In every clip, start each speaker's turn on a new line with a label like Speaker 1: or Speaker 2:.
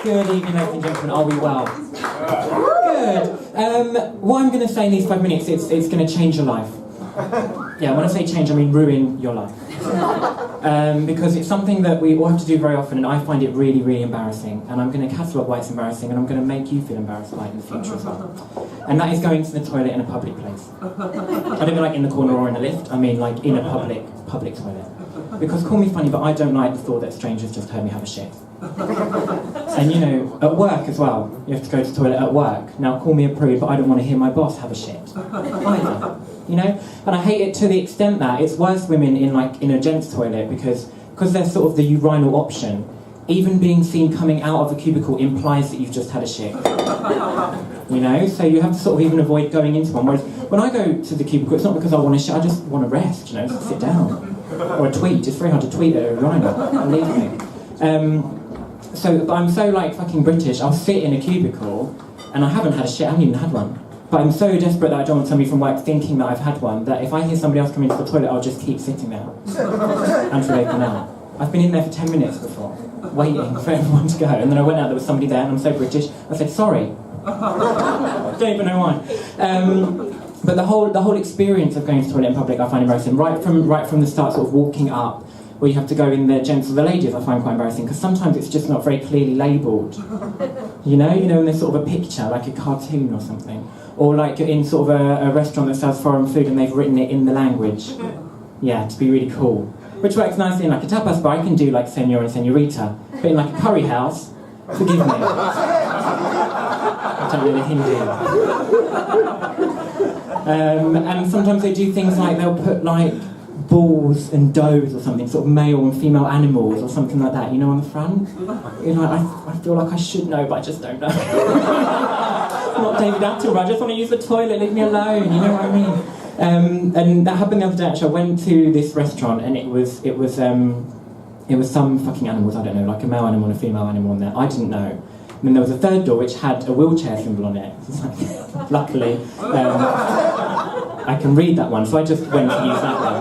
Speaker 1: Good evening, ladies and gentlemen. Are we well? Good. What I'm going to say in these 5 minutes, it's going to change your life. Yeah, when I say change, I mean ruin your life. Because it's something that we all have to do very often, and I find it really, really embarrassing. And I'm going to catalogue why it's embarrassing, and I'm going to make you feel embarrassed by it in the future as well. And that is going to the toilet in a public place. I don't mean like in the corner or in a lift, I mean like in a public toilet. Because call me funny, but I don't like the thought that strangers just heard me have a shit. And you know, at work as well, you have to go to the toilet at work. Now call me a prude, but I don't want to hear my boss have a shit either. You know? And I hate it to the extent that it's worse women in a gents' toilet because they're sort of the urinal option. Even being seen coming out of the cubicle implies that you've just had a shit. You know? So you have to sort of even avoid going into one. Whereas when I go to the cubicle, it's not because I want to shit, I just want to rest, you know, just sit down. Or a tweet. It's very hard to tweet at a urinal, believe me. But I'm so fucking British, I'll sit in a cubicle and I haven't had a shit, I haven't even had one. But I'm so desperate that I don't want somebody from work thinking that I've had one, that if I hear somebody else come into the toilet, I'll just keep sitting there until they come out. I've been in there for 10 minutes before, waiting for everyone to go, and then I went out, there was somebody there, and I'm so British, I said, sorry. I don't even know why. But the whole experience of going to the toilet in public I find embarrassing, right from the start, sort of walking up, where you have to go in the gents or the ladies, I find quite embarrassing, because sometimes it's just not very clearly labelled. You know, when there's sort of a picture, like a cartoon or something. Or like you're in sort of a restaurant that sells foreign food and they've written it in the language. Yeah, to be really cool. Which works nicely in like a tapas bar, I can do like senor and senorita. But in like a curry house, forgive me. I don't know the Hindi. And sometimes they do things like they'll put like bulls and does or something, sort of male and female animals or something like that, you know, on the front. You're like, I feel like I should know, but I just don't know. I'm not David Attenborough, I just want to use the toilet, leave me alone, you know what I mean? And that happened the other day, actually. I went to this restaurant and it was some fucking animals, I don't know, like a male animal and a female animal in there, I didn't know. And then there was a third door which had a wheelchair symbol on it. Luckily, I can read that one, so I just went to use that one.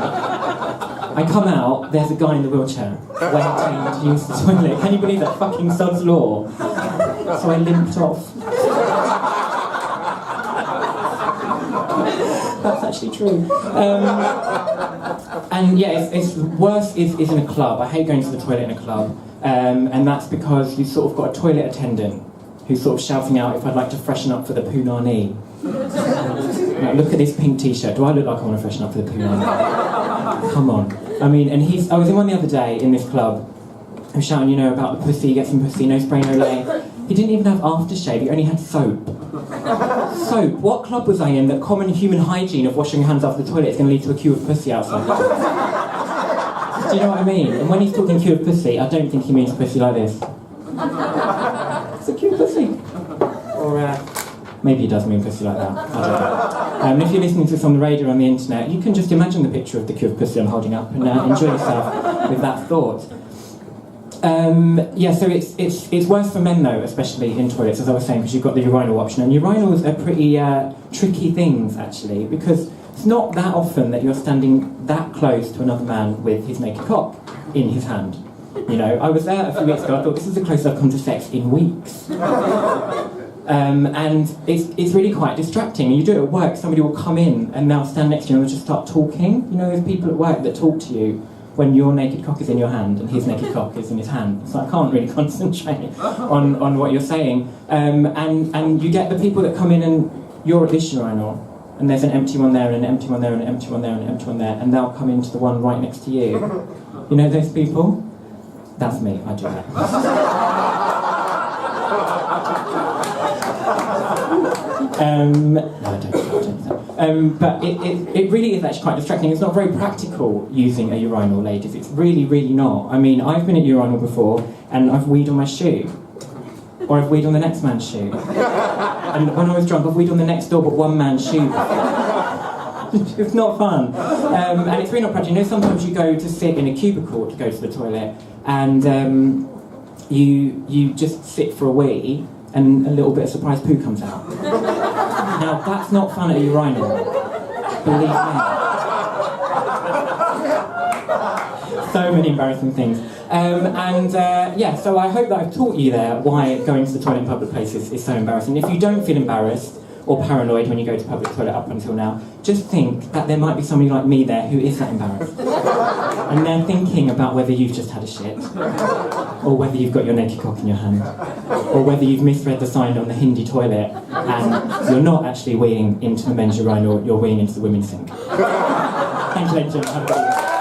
Speaker 1: I come out, there's a guy in the wheelchair waiting to use the toilet. Can you believe that? Fucking sod's law. So I limped off. That's actually true. And yeah, it's worse is in a club. I hate going to the toilet in a club. And that's because you've sort of got a toilet attendant who's sort of shouting out if I'd like to freshen up for the punani. Like, look at this pink t-shirt. Do I look like I want to freshen up for the punani? Come on. I mean, and I was in one the other day in this club who's shouting, you know, about the pussy, get some pussy, no spray, no lay. He didn't even have aftershave, he only had soap. Soap? What club was I in that common human hygiene of washing your hands after the toilet is going to lead to a queue of pussy outside? Do you know what I mean? And when he's talking queue of pussy, I don't think he means pussy like this. It's a queue of pussy. Or, maybe he does mean pussy like that. I don't know. If you're listening to this on the radio or on the internet, you can just imagine the picture of the queue of pussy I'm holding up and enjoy yourself with that thought. Yeah, so it's worse for men though, especially in toilets, as I was saying, because you've got the urinal option. And urinals are pretty tricky things, actually, because it's not that often that you're standing that close to another man with his naked cock in his hand. You know, I was there a few weeks ago, I thought this is the closest I've come to sex in weeks. And it's really quite distracting. And you do it at work, somebody will come in and they'll stand next to you and they'll just start talking. You know, there's people at work that talk to you when your naked cock is in your hand and his naked cock is in his hand. So I can't really concentrate on what you're saying. And you get the people that come in and you're at this urinal and there's an empty one there and an empty one there and an empty one there and an empty one there, and they'll come into the one right next to you. You know those people? That's me, I do that. No, I don't. But it really is actually quite distracting. It's not very practical using a urinal, ladies. It's really, really not. I mean, I've been at urinal before and I've weed on my shoe. Or I've weed on the next man's shoe. And when I was drunk, I've weed on the next door but one man's shoe. It's not fun. And it's really not practical. You know, sometimes you go to sit in a cubicle to go to the toilet and you just sit for a wee and a little bit of surprise poo comes out. Now, that's not fun at a urinal. Believe me. So many embarrassing things. So I hope that I've taught you there why going to the toilet in public places is so embarrassing. If you don't feel embarrassed or paranoid when you go to public toilet up until now, just think that there might be somebody like me there who is that embarrassed. And they're thinking about whether you've just had a shit, or whether you've got your naked cock in your hand, or whether you've misread the sign on the Hindi toilet and you're not actually weeing into the men's urinal, you're weeing into the women's sink. Thank you, ladies and gentlemen. Have a good evening.